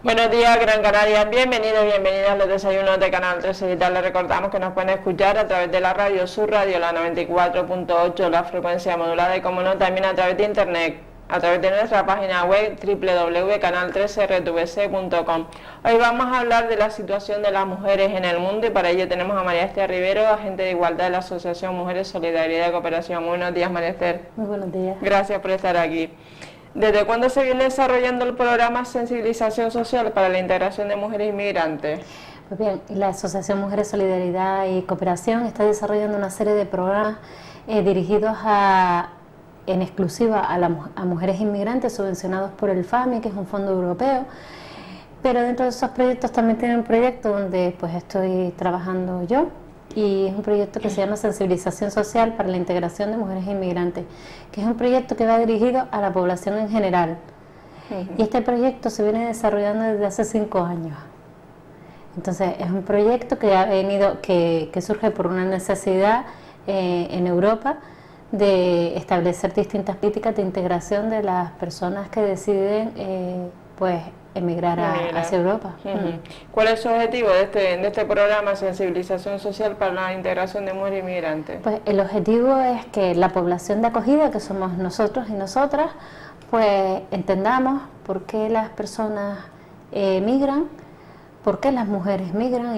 Buenos días, Gran Canaria. Bienvenidos, bienvenidas a los desayunos de Canal 13 Digital. Les recordamos que nos pueden escuchar a través de la radio, su radio, la 94.8, la frecuencia modulada y, como no, también a través de internet, a través de nuestra página web www.canal13rtvc.com. Hoy vamos a hablar de la situación de las mujeres en el mundo y para ello tenemos a María Esther Rivero, agente de igualdad de la Asociación Mujeres Solidaridad y Cooperación. Muy buenos días, María Esther. Muy buenos días. Gracias por estar aquí. ¿Desde cuándo se viene desarrollando el programa Sensibilización Social para la Integración de Mujeres Inmigrantes? Pues bien, la Asociación Mujeres Solidaridad y Cooperación está desarrollando una serie de programas dirigidos en exclusiva a mujeres inmigrantes subvencionados por el FAMI, que es un fondo europeo. Pero dentro de esos proyectos también tiene un proyecto donde pues estoy trabajando yo, y es un proyecto que se llama Sensibilización Social para la Integración de Mujeres Inmigrantes, que es un proyecto que va dirigido a la población en general. Y este proyecto se viene desarrollando desde hace 5 años. Entonces es un proyecto que surge por una necesidad en Europa de establecer distintas políticas de integración de las personas que deciden emigrar hacia Europa. ¿Cuál es su objetivo de este programa Sensibilización Social para la Integración de Mujeres Inmigrantes? Pues el objetivo es que la población de acogida, que somos nosotros y nosotras, pues entendamos por qué las personas migran, por qué las mujeres migran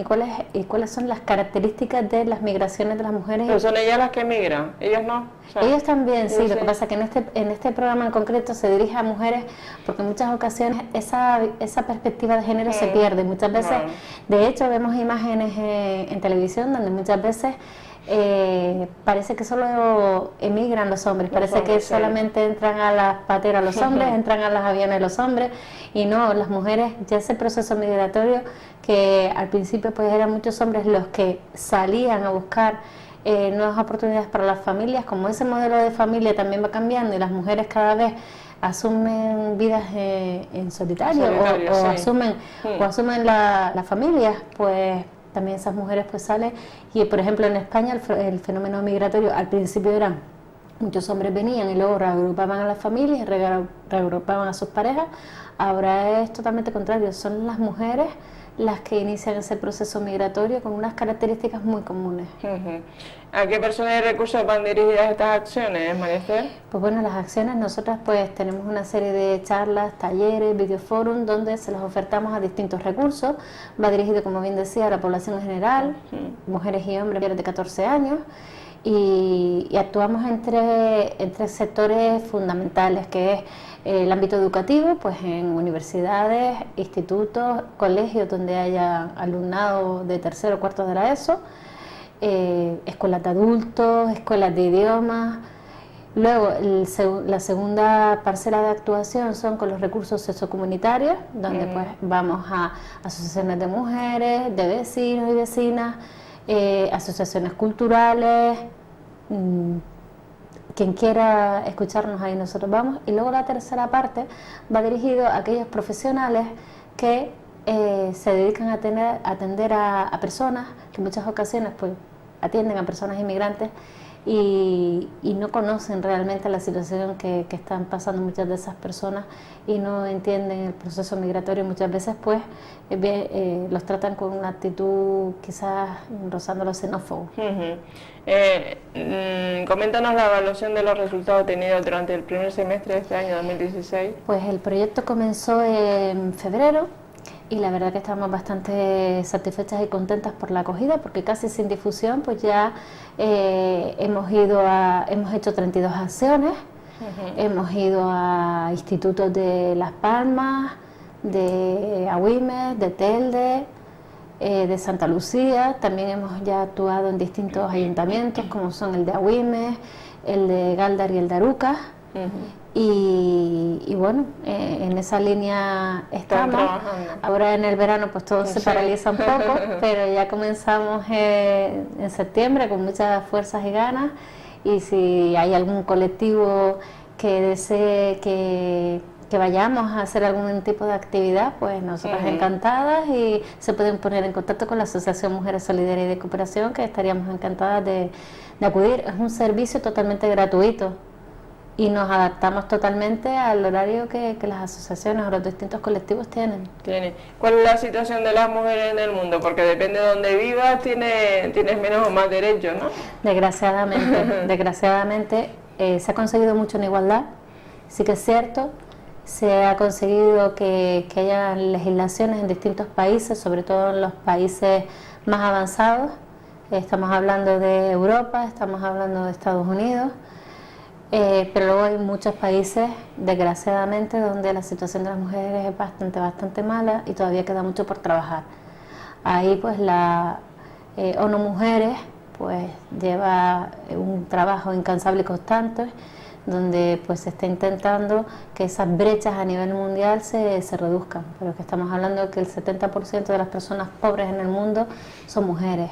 y cuáles son las características de las migraciones de las mujeres. Pero son ellas las que migran, ellos no. O sea, ellos también, sí. Lo que pasa es que en este programa en concreto se dirige a mujeres porque en muchas ocasiones esa perspectiva de género se pierde. Muchas veces, de hecho, vemos imágenes en televisión donde muchas veces parece que solo emigran los hombres, parece que solamente entran a las pateras los hombres, entran a las aviones los hombres, y no, las mujeres, ya ese proceso migratorio que al principio pues eran muchos hombres los que salían a buscar nuevas oportunidades para las familias. Como ese modelo de familia también va cambiando y las mujeres cada vez asumen vidas en solitario o asumen las familias, pues también esas mujeres pues salen. Y por ejemplo en España el fenómeno migratorio al principio eran muchos hombres venían y luego reagrupaban a las familias y reagrupaban a sus parejas. Ahora es totalmente contrario, son las mujeres las que inician ese proceso migratorio con unas características muy comunes. ¿A qué personas y recursos van dirigidas estas acciones, María Esther? Pues bueno, las acciones, nosotras pues tenemos una serie de charlas, talleres, videoforum donde se las ofertamos a distintos recursos. Va dirigido, como bien decía, a la población en general, mujeres y hombres de 14 años, y actuamos en tres sectores fundamentales, que es el ámbito educativo, pues en universidades, institutos, colegios donde haya alumnado de tercero o cuarto de la ESO, escuelas de adultos, escuelas de idiomas. Luego la segunda parcela de actuación son con los recursos sociocomunitarios, donde pues vamos a asociaciones de mujeres, de vecinos y vecinas, asociaciones culturales. Quien quiera escucharnos, ahí nosotros vamos. Y luego la tercera parte va dirigido a aquellos profesionales que se dedican a atender a personas que en muchas ocasiones pues atienden a personas inmigrantes y no conocen realmente la situación que están pasando muchas de esas personas y no entienden el proceso migratorio. Muchas veces pues los tratan con una actitud quizás rozando lo xenófobo. Coméntanos la evaluación de los resultados obtenidos durante el primer semestre de este año 2016. Pues el proyecto comenzó en febrero y la verdad que estamos bastante satisfechas y contentas por la acogida, porque casi sin difusión pues ya hemos hecho 32 acciones, hemos ido a institutos de Las Palmas, de Agüimes, de Telde, de Santa Lucía. También hemos ya actuado en distintos ayuntamientos como son el de Agüimes, el de Gáldar y el de Arucas. Y bueno, en esa línea estamos. Ahora en el verano pues todo se paraliza un poco, pero ya comenzamos en septiembre con muchas fuerzas y ganas, y si hay algún colectivo que desee que vayamos a hacer algún tipo de actividad, pues nosotras encantadas, y se pueden poner en contacto con la Asociación Mujeres Solidarias y de Cooperación, que estaríamos encantadas de acudir. Es un servicio totalmente gratuito. y nos adaptamos totalmente al horario que las asociaciones o los distintos colectivos tienen. ¿Cuál es la situación de las mujeres en el mundo? Porque depende de donde vivas, tienes menos o más derechos, ¿no? Desgraciadamente se ha conseguido mucho en igualdad, sí que es cierto, se ha conseguido que haya legislaciones en distintos países, sobre todo en los países más avanzados, estamos hablando de Europa, estamos hablando de Estados Unidos, pero luego hay muchos países, desgraciadamente, donde la situación de las mujeres es bastante mala y todavía queda mucho por trabajar. Ahí pues la ONU Mujeres pues lleva un trabajo incansable y constante, donde pues se está intentando que esas brechas a nivel mundial se reduzcan, pero que estamos hablando de que el 70% de las personas pobres en el mundo son mujeres.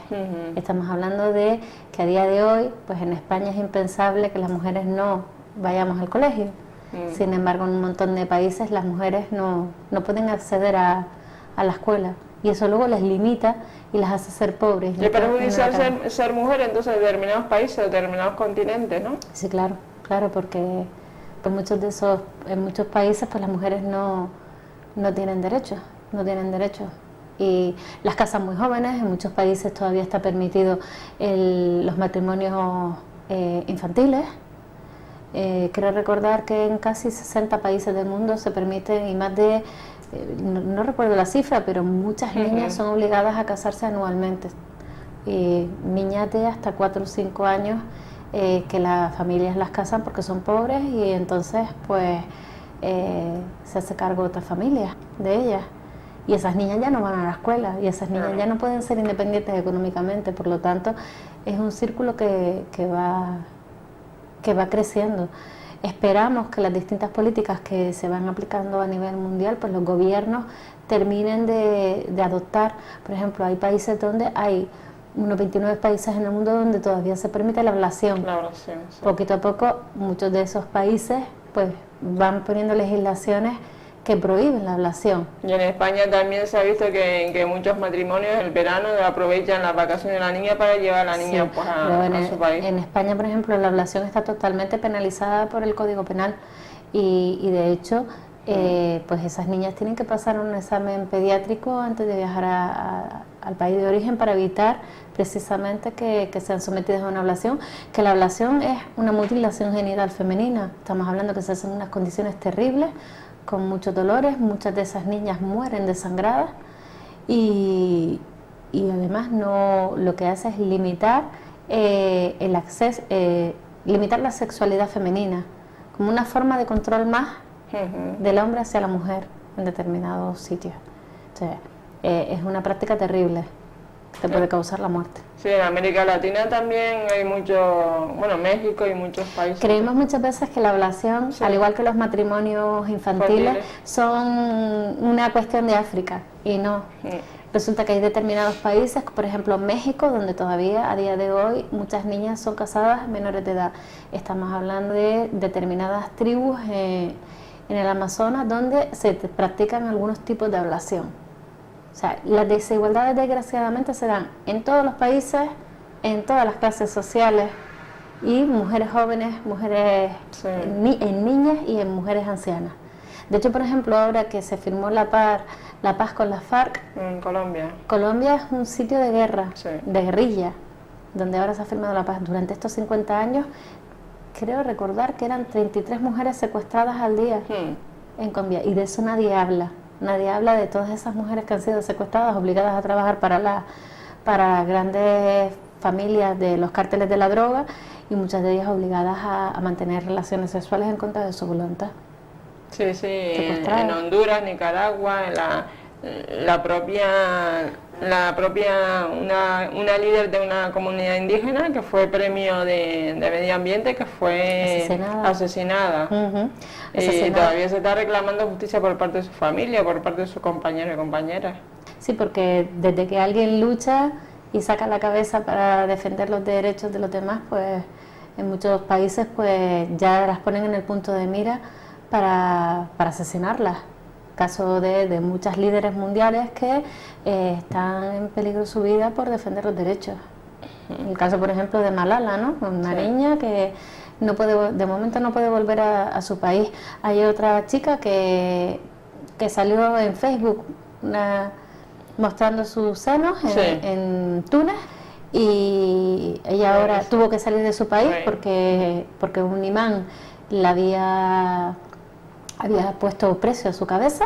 Estamos hablando de que a día de hoy, pues en España es impensable que las mujeres no vayamos al colegio. Sin embargo, en un montón de países las mujeres no pueden acceder a la escuela, y eso luego les limita y las hace ser pobres. ¿Y es perjudicial ser mujer entonces en determinados países, en determinados continentes, no? Sí, claro, porque pues en muchos países pues las mujeres no tienen derechos, y las casas muy jóvenes, en muchos países todavía está permitido los matrimonios infantiles. Quiero recordar que en casi 60 países del mundo se permiten, y más de, no recuerdo la cifra, pero muchas niñas son obligadas a casarse anualmente, niñas de hasta 4 o 5 años, que las familias las casan porque son pobres, y entonces pues se hace cargo otra familia de ellas, y esas niñas ya no van a la escuela, y esas niñas ya no pueden ser independientes económicamente. Por lo tanto es un círculo que va creciendo. Esperamos que las distintas políticas que se van aplicando a nivel mundial, pues los gobiernos terminen de adoptar. Por ejemplo, hay países donde hay unos 29 países en el mundo donde todavía se permite la ablación. Sí. Poquito a poco, muchos de esos países pues van poniendo legislaciones que prohíben la ablación. Y en España también se ha visto que muchos matrimonios el verano aprovechan las vacaciones de la niña para llevar a la niña pues, a su país. En España, por ejemplo, la ablación está totalmente penalizada por el Código Penal, y de hecho pues esas niñas tienen que pasar un examen pediátrico antes de viajar al país de origen, para evitar precisamente que sean sometidas a una ablación, que la ablación es una mutilación genital femenina. Estamos hablando que se hacen unas condiciones terribles, con muchos dolores, muchas de esas niñas mueren desangradas, y además lo que hace es limitar el acceso, limitar la sexualidad femenina, como una forma de control más del hombre hacia la mujer en determinados sitios. Entonces, es una práctica terrible, que te puede causar la muerte. Sí, en América Latina también hay mucho, México y muchos países. Creemos muchas veces que la ablación, al igual que los matrimonios infantiles, son una cuestión de África, y no. Resulta que hay determinados países, por ejemplo México, donde todavía a día de hoy muchas niñas son casadas menores de edad. Estamos hablando de determinadas tribus en el Amazonas donde se practican algunos tipos de ablación. O sea, las desigualdades desgraciadamente se dan en todos los países, en todas las clases sociales, y mujeres jóvenes, mujeres en niñas y en mujeres ancianas. De hecho, por ejemplo, ahora que se firmó la paz con las FARC en Colombia. Colombia es un sitio de guerra, de guerrilla, donde ahora se ha firmado la paz. Durante estos 50 años, creo recordar que eran 33 mujeres secuestradas al día en Colombia, y de eso nadie habla. Nadie habla de todas esas mujeres que han sido secuestradas, obligadas a trabajar para grandes familias de los cárteles de la droga, y muchas de ellas obligadas a mantener relaciones sexuales en contra de su voluntad. Sí, en Honduras, Nicaragua, una líder de una comunidad indígena que fue premio de medio ambiente, que fue asesinada. Y todavía se está reclamando justicia por parte de su familia, por parte de sus compañeros y compañeras. Sí, porque desde que alguien lucha y saca la cabeza para defender los derechos de los demás, pues en muchos países pues ya las ponen en el punto de mira para asesinarlas. Caso de muchas líderes mundiales que están en peligro su vida por defender los derechos. El caso, por ejemplo, de Malala, ¿no? Una niña que no puede, de momento no puede volver a su país. Hay otra chica que salió en Facebook mostrando sus senos en Túnez, y ella ahora tuvo que salir de su país porque un imán le había puesto precio a su cabeza,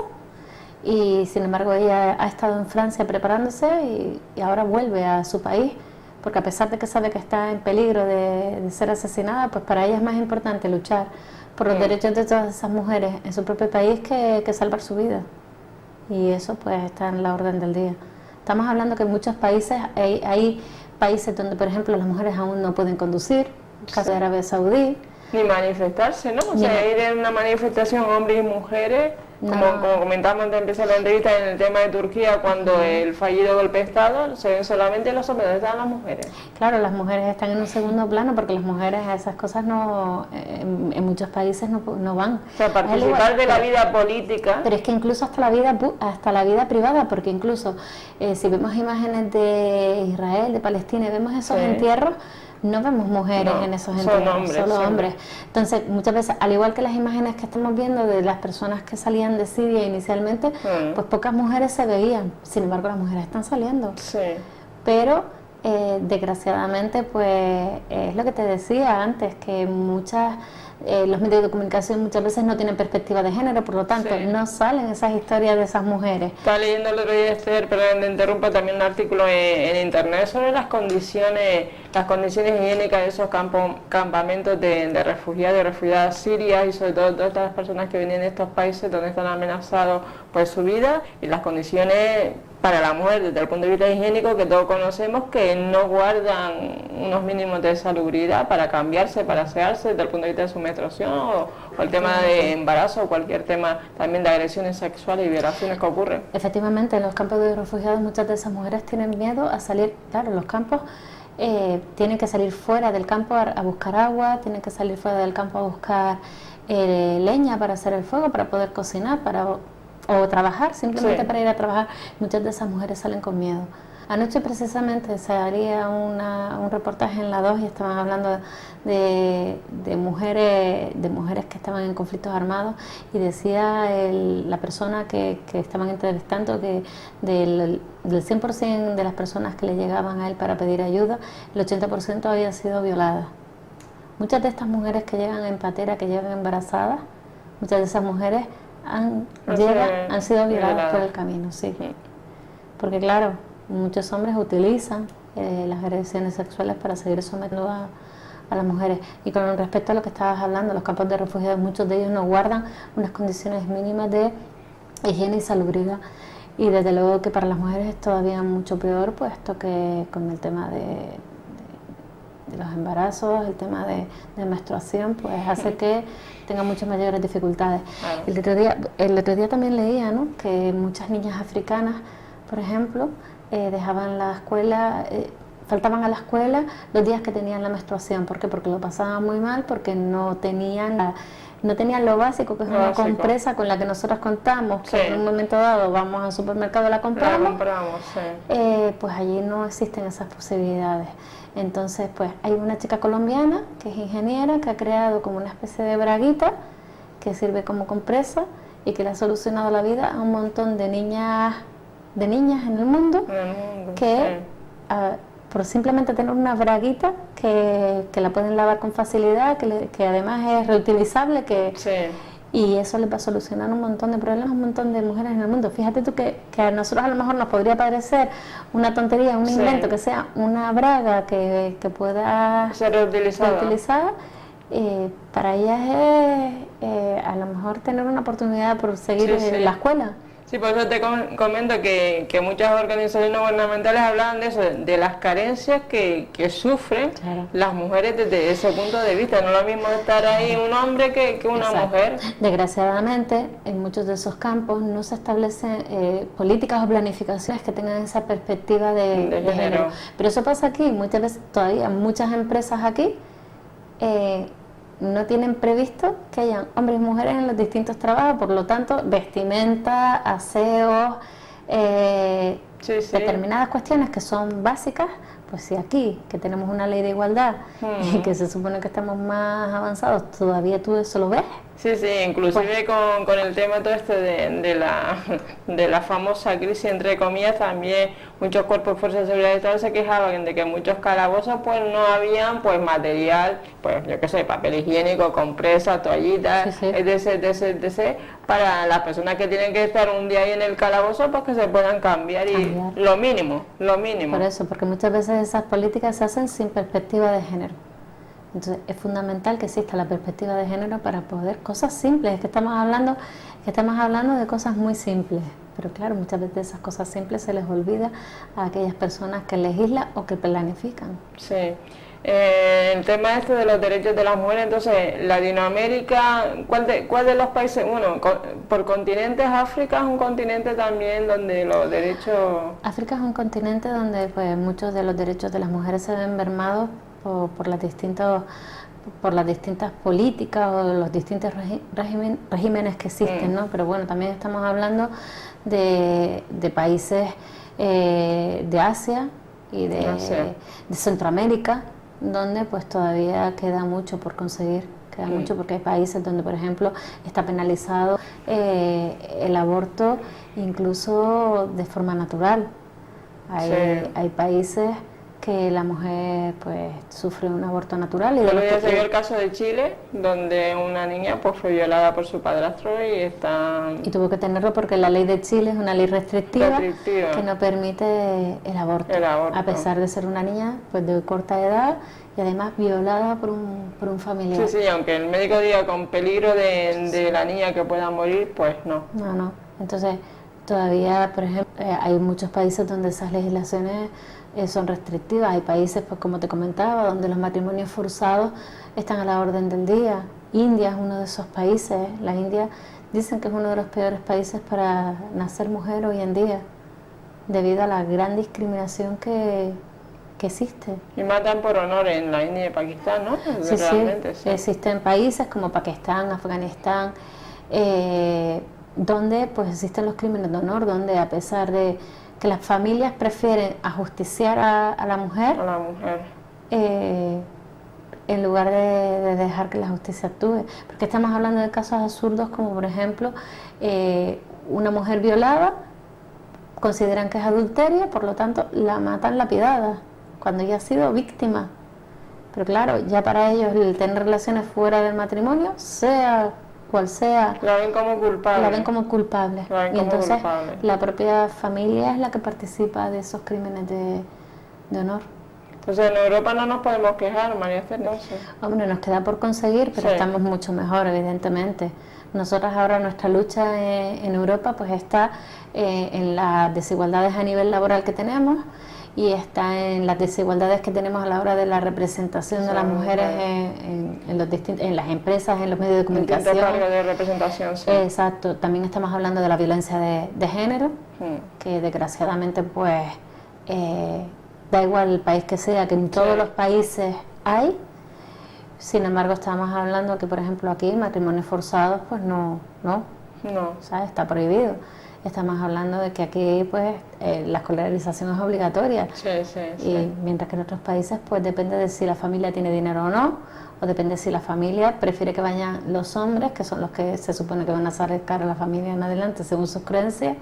y sin embargo ella ha estado en Francia preparándose y ahora vuelve a su país, porque a pesar de que sabe que está en peligro de ser asesinada, pues para ella es más importante luchar por los derechos de todas esas mujeres en su propio país que salvar su vida. Y eso pues está en la orden del día. Estamos hablando que en muchos países hay países donde, por ejemplo, las mujeres aún no pueden conducir, caso de Arabia Saudí. Ni manifestarse, ¿no? O sea, ir en una manifestación hombres y mujeres, como comentamos antes de empezar la entrevista en el tema de Turquía, cuando el fallido golpe de Estado, se ven solamente los hombres, ¿dónde están las mujeres? Claro, las mujeres están en un segundo plano porque las mujeres a esas cosas no, en muchos países no van. O sea, participar de la vida política. Pero es que incluso hasta la vida privada, porque incluso si vemos imágenes de Israel, de Palestina, y vemos esos entierros, no vemos mujeres en esos entierros, solo hombres. Entonces, muchas veces, al igual que las imágenes que estamos viendo de las personas que salían de Siria inicialmente, pues pocas mujeres se veían. Sin embargo, las mujeres están saliendo. Sí. Pero, desgraciadamente, pues, es lo que te decía antes, que los medios de comunicación muchas veces no tienen perspectiva de género, por lo tanto no salen esas historias de esas mujeres. Estaba leyendo el otro día, Esther, perdón te interrumpa, también un artículo en internet sobre las condiciones higiénicas de esos campamentos de refugiados y refugiadas sirias, y sobre todo todas estas personas que vienen de estos países donde están amenazados por su vida, y las condiciones para la mujer desde el punto de vista higiénico, que todos conocemos que no guardan unos mínimos de salubridad para cambiarse, para asearse desde el punto de vista de su menstruación o el tema de embarazo o cualquier tema también de agresiones sexuales y violaciones que ocurren. Efectivamente, en los campos de refugiados muchas de esas mujeres tienen miedo a salir, claro, en los campos tienen que salir fuera del campo a buscar agua, tienen que salir fuera del campo a buscar leña para hacer el fuego, para poder cocinar, o trabajar, simplemente para ir a trabajar. Muchas de esas mujeres salen con miedo. Anoche precisamente salía un reportaje en la 2 y estaban hablando de mujeres que estaban en conflictos armados, y decía la persona que estaban entrevistando que del 100% de las personas que le llegaban a él para pedir ayuda, el 80% habían sido violadas. Muchas de estas mujeres que llegan en patera, que llegan embarazadas, muchas de esas mujeres han sido violadas por el camino, sí. Porque claro, muchos hombres utilizan las agresiones sexuales para seguir sometiendo a las mujeres. Y con respecto a lo que estabas hablando, los campos de refugiados, muchos de ellos no guardan unas condiciones mínimas de higiene y salubridad. Y desde luego que para las mujeres es todavía mucho peor, puesto que con el tema de los embarazos, el tema de menstruación, pues hace que tenga muchas mayores dificultades. Claro. El otro día también leía, ¿no?, que muchas niñas africanas, por ejemplo, dejaban la escuela, faltaban a la escuela los días que tenían la menstruación. ¿Por qué? Porque lo pasaban muy mal, porque no tenían lo básico, que es una compresa con la que nosotros contamos, que en un momento dado vamos al supermercado y la compramos, pues allí no existen esas posibilidades. Entonces, pues hay una chica colombiana que es ingeniera, que ha creado como una especie de braguita que sirve como compresa y que le ha solucionado la vida a un montón de niñas en el mundo que por simplemente tener una braguita que la pueden lavar con facilidad, que además es reutilizable, y eso les va a solucionar un montón de problemas a un montón de mujeres en el mundo. Fíjate tú que a nosotros a lo mejor nos podría parecer una tontería, un invento, que sea una braga que pueda ser reutilizada. Para ellas es a lo mejor tener una oportunidad por seguir en la escuela. Sí, por eso te comento que muchas organizaciones no gubernamentales hablan de eso, de las carencias que sufren las mujeres desde ese punto de vista. No es lo mismo estar ahí un hombre que una mujer. Desgraciadamente, en muchos de esos campos no se establecen políticas o planificaciones que tengan esa perspectiva de género. Pero eso pasa aquí, muchas veces todavía muchas empresas aquí no tienen previsto que hayan hombres y mujeres en los distintos trabajos, por lo tanto, vestimenta, aseos, determinadas cuestiones que son básicas, pues si aquí, que tenemos una ley de igualdad y que se supone que estamos más avanzados, todavía tú eso lo ves. Sí, sí, inclusive con el tema todo este de la famosa crisis, entre comillas, también muchos cuerpos de fuerzas de seguridad y tal se quejaban de que en muchos calabozos pues no habían pues material, pues yo qué sé, papel higiénico, compresas, toallitas, etc, para las personas que tienen que estar un día ahí en el calabozo, pues que se puedan cambiar. Y lo mínimo. Por eso, porque muchas veces esas políticas se hacen sin perspectiva de género. Entonces es fundamental que exista la perspectiva de género para poder, cosas simples, que estamos hablando de cosas muy simples, pero claro, muchas veces esas cosas simples se les olvida a aquellas personas que legislan o que planifican. Sí. El tema este de los derechos de las mujeres, entonces, Latinoamérica, ¿cuál de los países? Bueno, por continentes, África es un continente también donde los derechos... África es un continente donde pues muchos de los derechos de las mujeres se ven mermados por las distintas políticas o los distintos regímenes que existen, ¿no? Pero bueno, también estamos hablando de países de Asia y de Centroamérica, donde pues todavía queda mucho por conseguir, mucho, porque hay países donde, por ejemplo, está penalizado el aborto incluso de forma natural. Hay países que la mujer pues sufre un aborto natural. Bueno, ya se vio el caso de Chile, donde una niña pues fue violada por su padrastro y tuvo que tenerlo porque la ley de Chile es una ley restrictiva que no permite el aborto, a pesar de ser una niña pues de corta edad y además violada por un familiar. Sí, aunque el médico diga con peligro de la niña que pueda morir, pues no. No. Entonces, todavía, por ejemplo, hay muchos países donde esas legislaciones son restrictivas. Hay países, pues como te comentaba, donde los matrimonios forzados están a la orden del día. India es uno de esos países. La India dicen que es uno de los peores países para nacer mujer hoy en día, debido a la gran discriminación que existe. Y matan por honor en la India y Pakistán, ¿no? Sí. Existen países como Pakistán, Afganistán, donde pues existen los crímenes de honor, donde a pesar de que las familias prefieren ajusticiar a la mujer, en lugar de dejar que la justicia actúe. Porque estamos hablando de casos absurdos como, por ejemplo, una mujer violada, consideran que es adulterio, por lo tanto la matan lapidada, cuando ella ha sido víctima. Pero claro, ya para ellos el tener relaciones fuera del matrimonio, sea cual sea, la ven como culpable. Y entonces la propia familia es la que participa de esos crímenes de honor. Entonces en Europa no nos podemos quejar, María Esther, no sé. Hombre, nos queda por conseguir, pero estamos mucho mejor, evidentemente. Nosotras ahora nuestra lucha en Europa pues está en las desigualdades a nivel laboral que tenemos y está en las desigualdades que tenemos a la hora de la representación de las mujeres en las empresas, en los medios de comunicación. Cargos de representación, sí. Exacto. También estamos hablando de la violencia de género, que desgraciadamente pues da igual el país que sea, que en todos los países hay. Sin embargo, estamos hablando que, por ejemplo, aquí matrimonios forzados, pues no, ¿sabes? Está prohibido. Estamos hablando de que aquí, pues, la escolarización es obligatoria. Y mientras que en otros países, pues, depende de si la familia tiene dinero o no, o depende si la familia prefiere que vayan los hombres, que son los que se supone que van a sacar a la familia en adelante según sus creencias,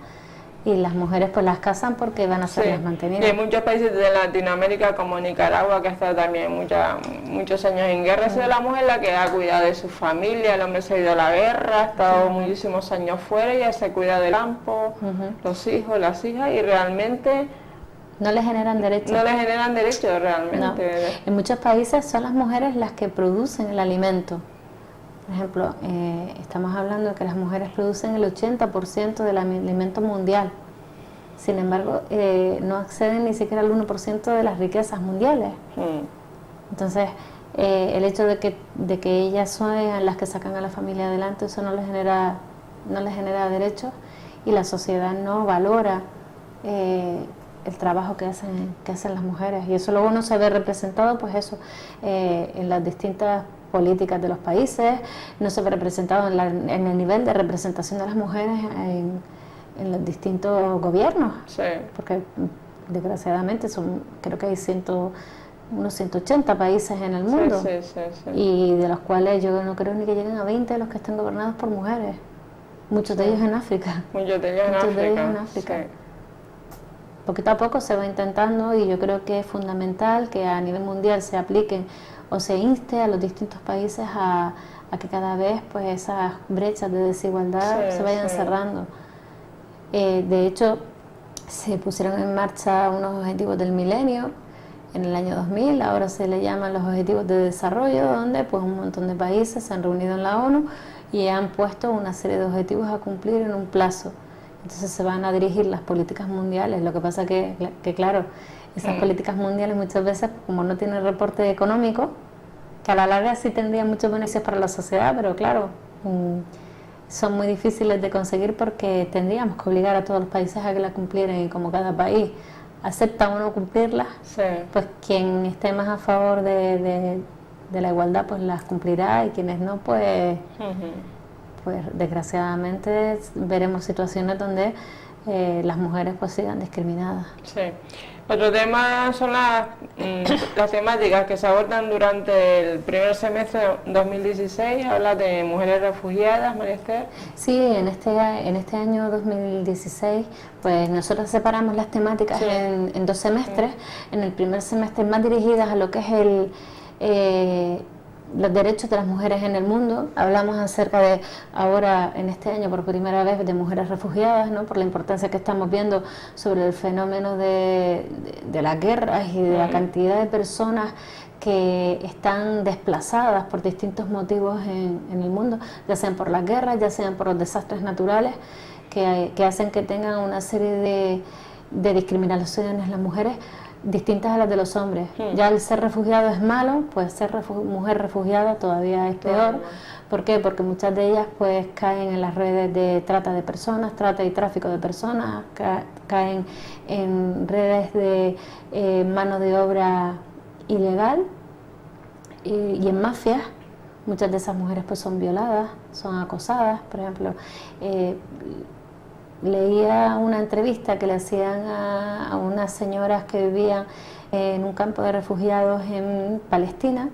y las mujeres pues las casan porque van a ser las mantenidas. Y hay muchos países de Latinoamérica como Nicaragua que ha estado también muchos años en guerra, ha sido la mujer la que ha cuidado de su familia, el hombre se ha ido a la guerra, ha estado muchísimos años fuera y ella se cuida del campo, los hijos, las hijas, y realmente no les generan derechos. No les generan derechos realmente. No. En muchos países son las mujeres las que producen el alimento. Por ejemplo, estamos hablando de que las mujeres producen el 80% del alimento mundial. Sin embargo, no acceden ni siquiera al 1% de las riquezas mundiales. Entonces, el hecho de que ellas son las que sacan a la familia adelante, eso no les genera derechos, y la sociedad no valora el trabajo que hacen las mujeres. Y eso luego no se ve representado, pues eso, en las distintas políticas de los países, no se ve representado en el nivel de representación de las mujeres en los distintos gobiernos, porque desgraciadamente creo que hay unos 180 países en el mundo, y de los cuales yo no creo ni que lleguen a 20 los que estén gobernados por mujeres, muchos de ellos en África. Muchos de ellos en África. Sí. Poquito a poco se va intentando, y yo creo que es fundamental que a nivel mundial se apliquen o se inste a los distintos países a que cada vez pues esas brechas de desigualdad se vayan cerrando. De hecho, se pusieron en marcha unos objetivos del milenio en el año 2000, ahora se le llaman los objetivos de desarrollo, donde pues un montón de países se han reunido en la ONU y han puesto una serie de objetivos a cumplir en un plazo. Entonces se van a dirigir las políticas mundiales. Lo que pasa que claro, esas políticas mundiales muchas veces, como no tienen reporte económico, que a la larga sí tendrían muchos beneficios para la sociedad, pero claro, son muy difíciles de conseguir porque tendríamos que obligar a todos los países a que la cumplieran, y como cada país acepta o no cumplirlas, pues quien esté más a favor de la igualdad pues las cumplirá, y quienes no pues desgraciadamente veremos situaciones donde las mujeres pues sigan discriminadas. Sí. Otro tema son las temáticas que se abordan durante el primer semestre de 2016. Habla de mujeres refugiadas, María Esther. Sí, en este año 2016, pues nosotros separamos las temáticas en 2 semestres. En el primer semestre más dirigidas a lo que es los derechos de las mujeres en el mundo. Hablamos acerca de, ahora en este año por primera vez, de mujeres refugiadas, ¿no? Por la importancia que estamos viendo sobre el fenómeno de las guerras y de la cantidad de personas que están desplazadas por distintos motivos en el mundo, ya sean por las guerras, ya sean por los desastres naturales, que hacen que tengan una serie de discriminaciones las mujeres distintas a las de los hombres. Ya el ser refugiado es malo, pues ser mujer refugiada todavía es peor. ¿Por qué? Porque muchas de ellas pues caen en las redes de trata de personas, trata y tráfico de personas, caen en redes de mano de obra ilegal y en mafias. Muchas de esas mujeres pues son violadas, son acosadas. Por ejemplo, leía una entrevista que le hacían a unas señoras que vivían en un campo de refugiados en Palestina,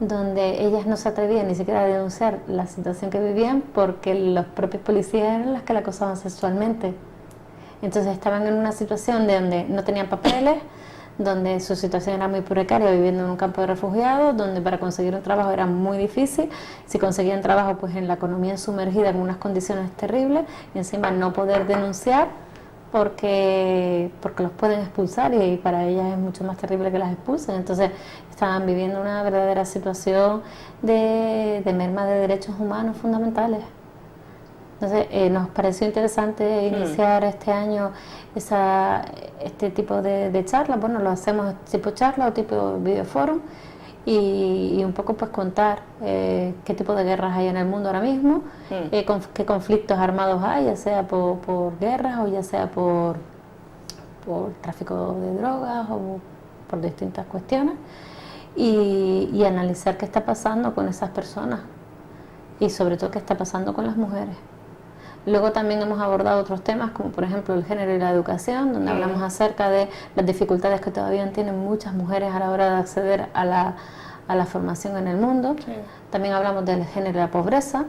donde ellas no se atrevían ni siquiera a denunciar la situación que vivían porque los propios policías eran las que la acosaban sexualmente. Entonces estaban en una situación de donde no tenían papeles, donde su situación era muy precaria, viviendo en un campo de refugiados, donde para conseguir un trabajo era muy difícil. Si conseguían trabajo, pues en la economía sumergida en unas condiciones terribles, y encima no poder denunciar porque los pueden expulsar, y para ellas es mucho más terrible que las expulsen. Entonces estaban viviendo una verdadera situación de merma de derechos humanos fundamentales. Entonces nos pareció interesante iniciar este año este tipo de charlas. Bueno, lo hacemos tipo charla o tipo videoforum, y un poco pues contar qué tipo de guerras hay en el mundo ahora mismo, qué conflictos armados hay, ya sea por guerras o ya sea por tráfico de drogas o por distintas cuestiones, y analizar qué está pasando con esas personas y sobre todo qué está pasando con las mujeres. Luego también hemos abordado otros temas, como por ejemplo el género y la educación, donde hablamos acerca de las dificultades que todavía tienen muchas mujeres a la hora de acceder a la formación en el mundo. También hablamos del género y la pobreza,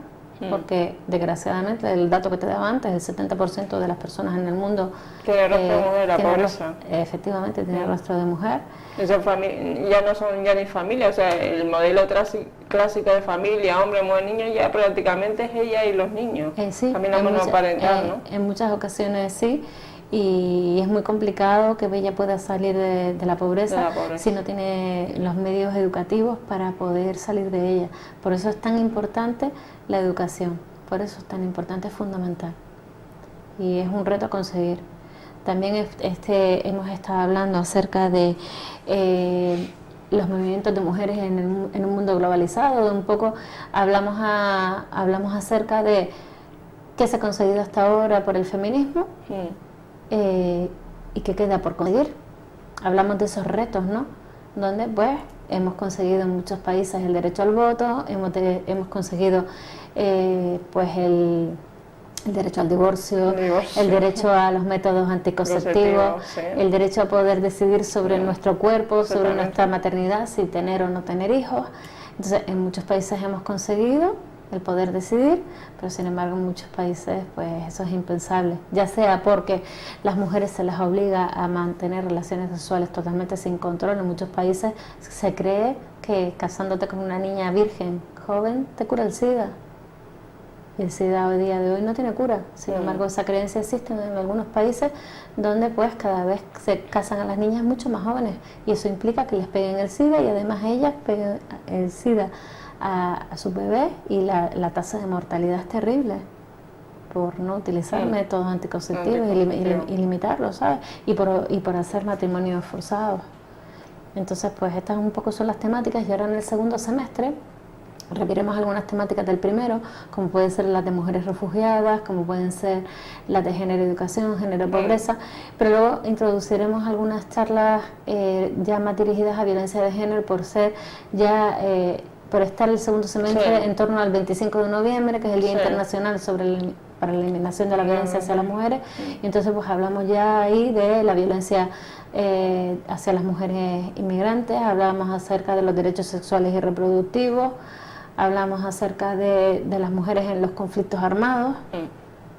porque desgraciadamente el dato que te daba antes, el 70% de las personas en el mundo tiene rostro de mujer, la pobreza. Efectivamente, tiene rostro de mujer. Ya no son ya ni familia, o sea, el modelo clásico de familia, hombre, mujer, niño, ya prácticamente es ella y los niños. Sí, familia monoparental, ¿no? En muchas ocasiones sí, y es muy complicado que ella pueda salir de la pobreza si no tiene los medios educativos para poder salir de ella. Por eso es tan importante la educación, por eso es tan importante, es fundamental, y es un reto a conseguir. También hemos estado hablando acerca de los movimientos de mujeres en un mundo globalizado. Un poco hablamos acerca de qué se ha conseguido hasta ahora por el feminismo y qué queda por conseguir. Hablamos de esos retos, ¿no? Donde pues hemos conseguido en muchos países el derecho al voto, hemos conseguido pues el derecho al divorcio, divorcio. el derecho a los métodos anticonceptivos, Sí. el derecho a poder decidir sobre nuestro cuerpo, sobre Totalmente. nuestra maternidad, si tener o no tener hijos. Entonces, en muchos países hemos conseguido el poder decidir, pero sin embargo en muchos países pues eso es impensable, ya sea porque las mujeres se las obliga a mantener relaciones sexuales totalmente sin control. En muchos países se cree que casándote con una niña virgen joven te cura el SIDA, y el SIDA hoy día de hoy no tiene cura. Sin embargo, esa creencia existe en algunos países donde pues cada vez se casan a las niñas mucho más jóvenes, y eso implica que les peguen el SIDA, y además ellas peguen el SIDA a su bebé, y la tasa de mortalidad es terrible por no utilizar métodos anticonceptivos y limitarlos, ¿sabes? Y por hacer matrimonios forzados. Entonces, pues estas un poco son las temáticas, y ahora en el segundo semestre repetiremos algunas temáticas del primero, como pueden ser las de mujeres refugiadas, como pueden ser las de género y educación, género y pobreza, pero luego introduciremos algunas charlas ya más dirigidas a violencia de género, por ser ya por estar el segundo semestre en torno al 25 de noviembre, que es el Día Internacional para la eliminación de la violencia hacia las mujeres, y entonces pues hablamos ya ahí de la violencia hacia las mujeres inmigrantes, hablamos acerca de los derechos sexuales y reproductivos, hablamos acerca de las mujeres en los conflictos armados,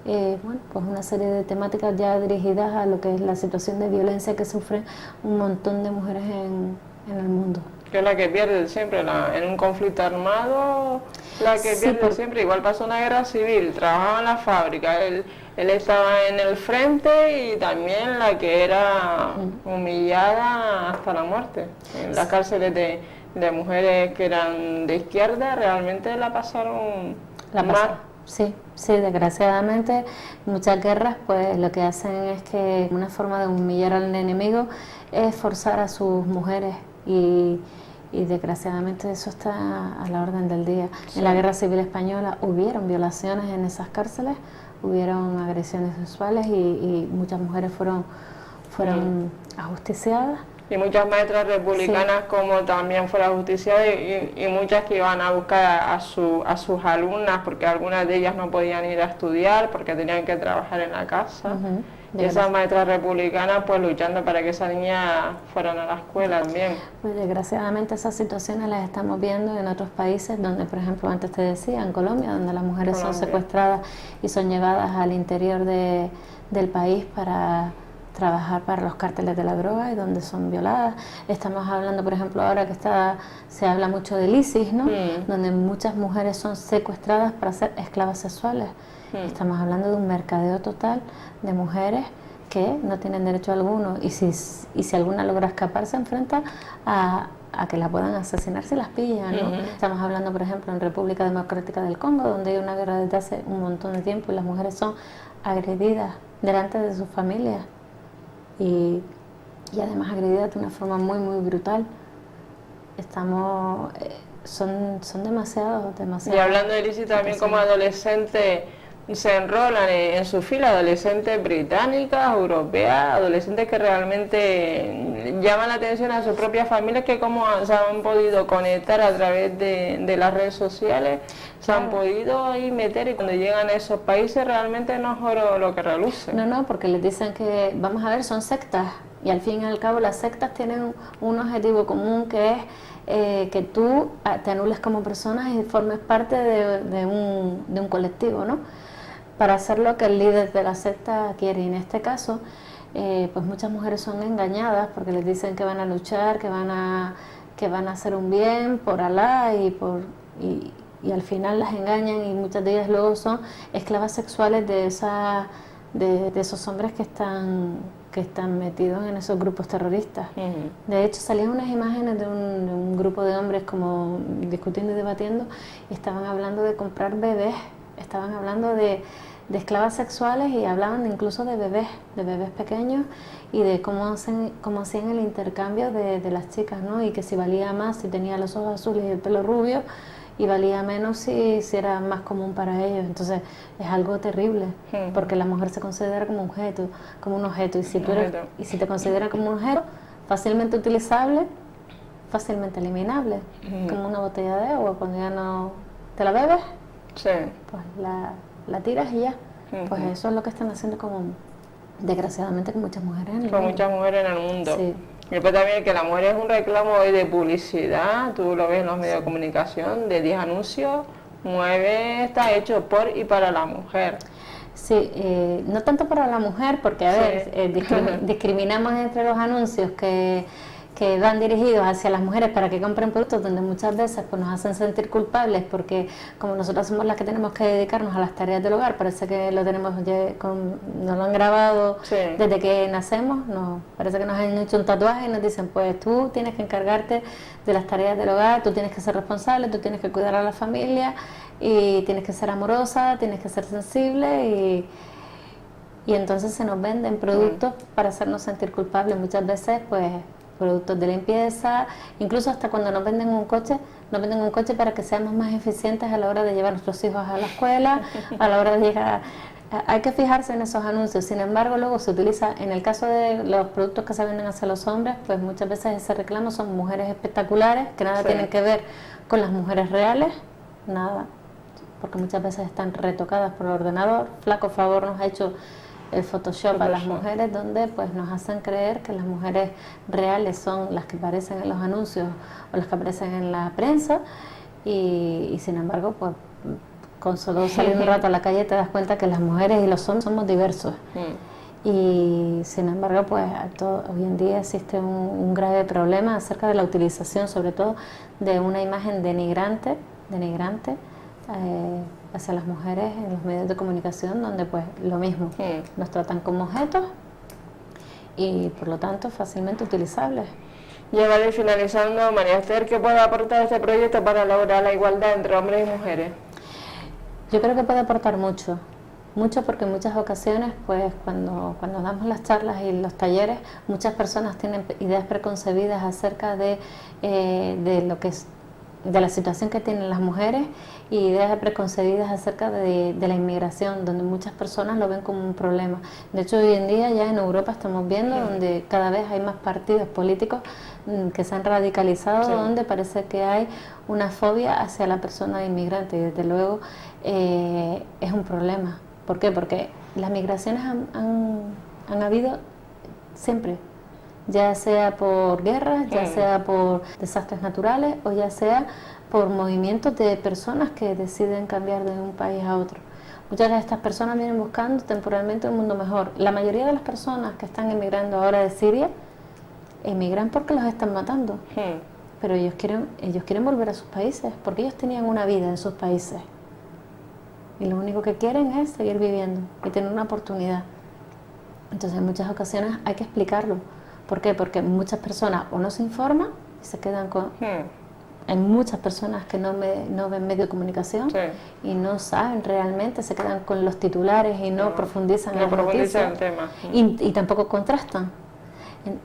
bueno, pues una serie de temáticas ya dirigidas a lo que es la situación de violencia que sufren un montón de mujeres en el mundo. Que es la que pierde siempre, en un conflicto armado, la que pierde siempre. Igual pasó una guerra civil, trabajaba en la fábrica, él estaba en el frente, y también la que era humillada hasta la muerte. En las cárceles de mujeres que eran de izquierda realmente la pasaron mal. Sí, desgraciadamente muchas guerras pues lo que hacen es que una forma de humillar al enemigo es forzar a sus mujeres, y desgraciadamente eso está a la orden del día. En la Guerra Civil Española hubieron violaciones en esas cárceles, hubieron agresiones sexuales, y muchas mujeres fueron ajusticiadas. Y muchas maestras republicanas como también fueron ajusticiadas, y muchas que iban a buscar a sus alumnas, porque algunas de ellas no podían ir a estudiar porque tenían que trabajar en la casa. Y esas maestras republicanas pues luchando para que esas niñas fueran a la escuela también. Pues desgraciadamente esas situaciones las estamos viendo en otros países donde, por ejemplo, antes te decía, en Colombia, donde las mujeres son secuestradas y son llevadas al interior del país para trabajar para los cárteles de la droga, y donde son violadas. Estamos hablando, por ejemplo, ahora que se habla mucho del ISIS, ¿no? Donde muchas mujeres son secuestradas para ser esclavas sexuales. Estamos hablando de un mercadeo total de mujeres que no tienen derecho alguno, y si alguna logra escapar se enfrenta a que la puedan asesinar si las pillan, ¿no? Estamos hablando, por ejemplo, en República Democrática del Congo, donde hay una guerra desde hace un montón de tiempo, y las mujeres son agredidas delante de sus familias, y además agredidas de una forma muy, muy brutal. Son demasiados. Y hablando de ISIS también, como adolescentes se enrolan en su fila, adolescentes británicas, europeas, adolescentes que realmente llaman la atención a sus propias familias, que como se han podido conectar a través de las redes sociales, se han podido ahí meter, y cuando llegan a esos países realmente no es oro lo que reluce. No, porque les dicen que, vamos a ver, son sectas, y al fin y al cabo las sectas tienen un objetivo común, que es que tú te anules como persona y formes parte de un colectivo, ¿no? Para hacer lo que el líder de la secta quiere. Y en este caso, pues muchas mujeres son engañadas porque les dicen que van a luchar, que van a hacer un bien por Alá, y al final las engañan, y muchas de ellas luego son esclavas sexuales de esos hombres que están metidos en esos grupos terroristas. De hecho, salían unas imágenes de un grupo de hombres como discutiendo y debatiendo, y estaban hablando de comprar bebés, estaban hablando de esclavas sexuales, y hablaban incluso de bebés pequeños, y de cómo hacían el intercambio de las chicas, ¿no? Y que si valía más si tenía los ojos azules y el pelo rubio, y valía menos si era más común para ellos. Entonces es algo terrible, porque la mujer se considera como un objeto, y si te considera como un objeto, fácilmente utilizable, fácilmente eliminable, como una botella de agua. Cuando ya no te la bebes, pues la tiras y ya. Pues eso es lo que están haciendo como, desgraciadamente, con muchas mujeres en el Con mundo. muchas mujeres en el mundo. Sí. Y después también que la mujer es un reclamo hoy de publicidad, tú lo ves en los medios de comunicación, de 10 anuncios, 9 está hecho por y para la mujer. Sí, no tanto para la mujer, porque a Sí. ver, discriminamos entre los anuncios que van dirigidos hacia las mujeres para que compren productos donde muchas veces pues, nos hacen sentir culpables porque como nosotras somos las que tenemos que dedicarnos a las tareas del hogar, parece que lo tenemos nos lo han grabado Sí. desde que nacemos, parece que nos han hecho un tatuaje y nos dicen pues tú tienes que encargarte de las tareas del hogar, tú tienes que ser responsable, tú tienes que cuidar a la familia y tienes que ser amorosa, tienes que ser sensible y entonces se nos venden productos para hacernos sentir culpables, muchas veces pues productos de limpieza, incluso hasta cuando nos venden un coche para que seamos más eficientes a la hora de llevar a nuestros hijos a la escuela, a la hora de llegar. Hay que fijarse en esos anuncios, sin embargo luego se utiliza, en el caso de los productos que se venden hacia los hombres, pues muchas veces ese reclamo son mujeres espectaculares, que nada tienen que ver con las mujeres reales, nada, porque muchas veces están retocadas por el ordenador, flaco favor nos ha hecho el Photoshop a las mujeres, donde pues nos hacen creer que las mujeres reales son las que aparecen en los anuncios o las que aparecen en la prensa y sin embargo pues con solo salir un rato a la calle te das cuenta que las mujeres y los hombres somos diversos y sin embargo pues hoy en día existe un grave problema acerca de la utilización sobre todo de una imagen denigrante hacia las mujeres en los medios de comunicación donde pues lo mismo, nos tratan como objetos y por lo tanto fácilmente utilizables. Ya para ir finalizando, María Esther, ¿qué puede aportar este proyecto para lograr la igualdad entre hombres y mujeres? Yo creo que puede aportar mucho porque en muchas ocasiones pues cuando damos las charlas y los talleres muchas personas tienen ideas preconcebidas acerca de lo que es de la situación que tienen las mujeres y ideas preconcebidas acerca de la inmigración, donde muchas personas lo ven como un problema. De hecho, hoy en día ya en Europa estamos viendo donde cada vez hay más partidos políticos que se han radicalizado, donde parece que hay una fobia hacia la persona inmigrante y desde luego es un problema. ¿Por qué? Porque las migraciones han habido siempre, ya sea por guerras, ya sea por desastres naturales o ya sea por movimientos de personas que deciden cambiar de un país a otro. Muchas de estas personas vienen buscando temporalmente un mundo mejor. La mayoría de las personas que están emigrando ahora de Siria, emigran porque los están matando. Pero ellos quieren volver a sus países, porque ellos tenían una vida en sus países. Y lo único que quieren es seguir viviendo y tener una oportunidad. Entonces en muchas ocasiones hay que explicarlo. ¿Por qué? Porque muchas personas o no se informan y se quedan con... Hay muchas personas que no ven medio de comunicación y no saben realmente, se quedan con los titulares y no profundizan en las noticias el tema. Y tampoco contrastan.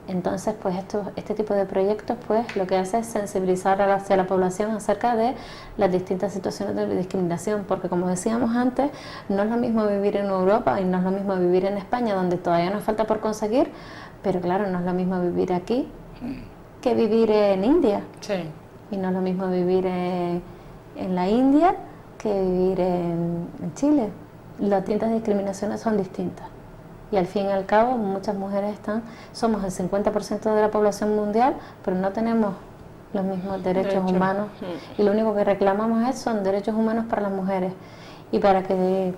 Entonces, pues este tipo de proyectos pues lo que hace es sensibilizar hacia la población acerca de las distintas situaciones de discriminación, porque como decíamos antes, no es lo mismo vivir en Europa y no es lo mismo vivir en España, donde todavía nos falta por conseguir, pero claro, no es lo mismo vivir aquí que vivir en India. Y no es lo mismo vivir en la India que vivir en Chile. Las distintas discriminaciones son distintas. Y al fin y al cabo, muchas mujeres somos el 50% de la población mundial, pero no tenemos los mismos derechos humanos. Y lo único que reclamamos son derechos humanos para las mujeres. Y para que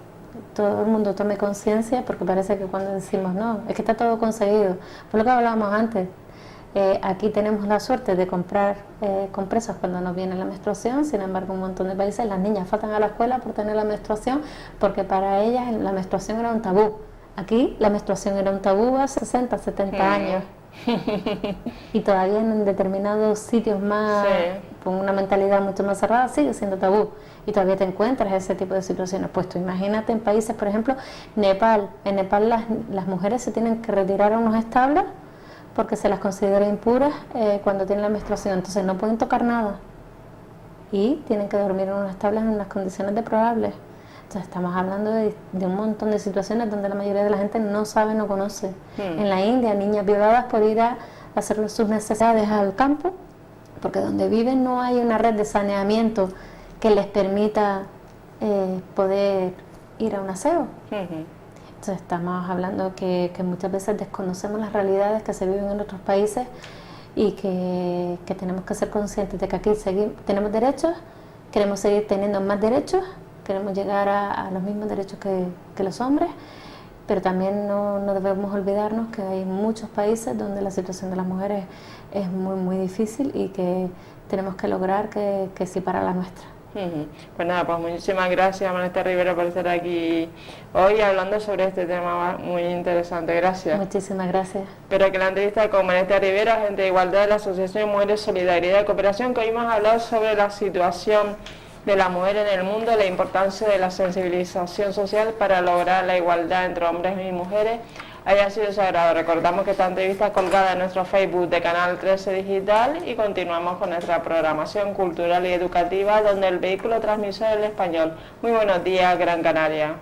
todo el mundo tome conciencia, porque parece que cuando decimos no, es que está todo conseguido. Por lo que hablábamos antes, aquí tenemos la suerte de comprar compresas cuando nos viene la menstruación, sin embargo en un montón de países las niñas faltan a la escuela por tener la menstruación, porque para ellas la menstruación era un tabú. Aquí la menstruación era un tabú hace 60, 70 años. Y todavía en determinados sitios más, con una mentalidad mucho más cerrada, sigue siendo tabú. Y todavía te encuentras ese tipo de situaciones. Pues tú imagínate en países, por ejemplo, Nepal. En Nepal las mujeres se tienen que retirar a unos establos porque se las considera impuras cuando tienen la menstruación. Entonces no pueden tocar nada. Y tienen que dormir en unas tablas en unas condiciones deplorables. Entonces estamos hablando de un montón de situaciones donde la mayoría de la gente no sabe, no conoce. En la India, niñas violadas por ir a hacer sus necesidades al campo, porque donde viven no hay una red de saneamiento que les permita poder ir a un aseo. Entonces estamos hablando que muchas veces desconocemos las realidades que se viven en otros países y que tenemos que ser conscientes de que aquí tenemos derechos, queremos seguir teniendo más derechos, queremos llegar a los mismos derechos que los hombres, pero también no debemos olvidarnos que hay muchos países donde la situación de las mujeres es muy, muy difícil y que tenemos que lograr que sí para la nuestra. Pues nada, pues muchísimas gracias, Vanessa Rivera, por estar aquí hoy hablando sobre este tema muy interesante. Gracias. Muchísimas gracias. Espero que la entrevista con Vanessa Rivera, agente de igualdad de la Asociación Mujeres Solidaridad y Cooperación, que hoy hemos hablado sobre la situación de la mujer en el mundo, la importancia de la sensibilización social para lograr la igualdad entre hombres y mujeres, haya sido de su agrado. Recordamos que esta entrevista es colgada en nuestro Facebook de Canal 13 Digital y continuamos con nuestra programación cultural y educativa, donde el vehículo transmisor es el español. Muy buenos días, Gran Canaria.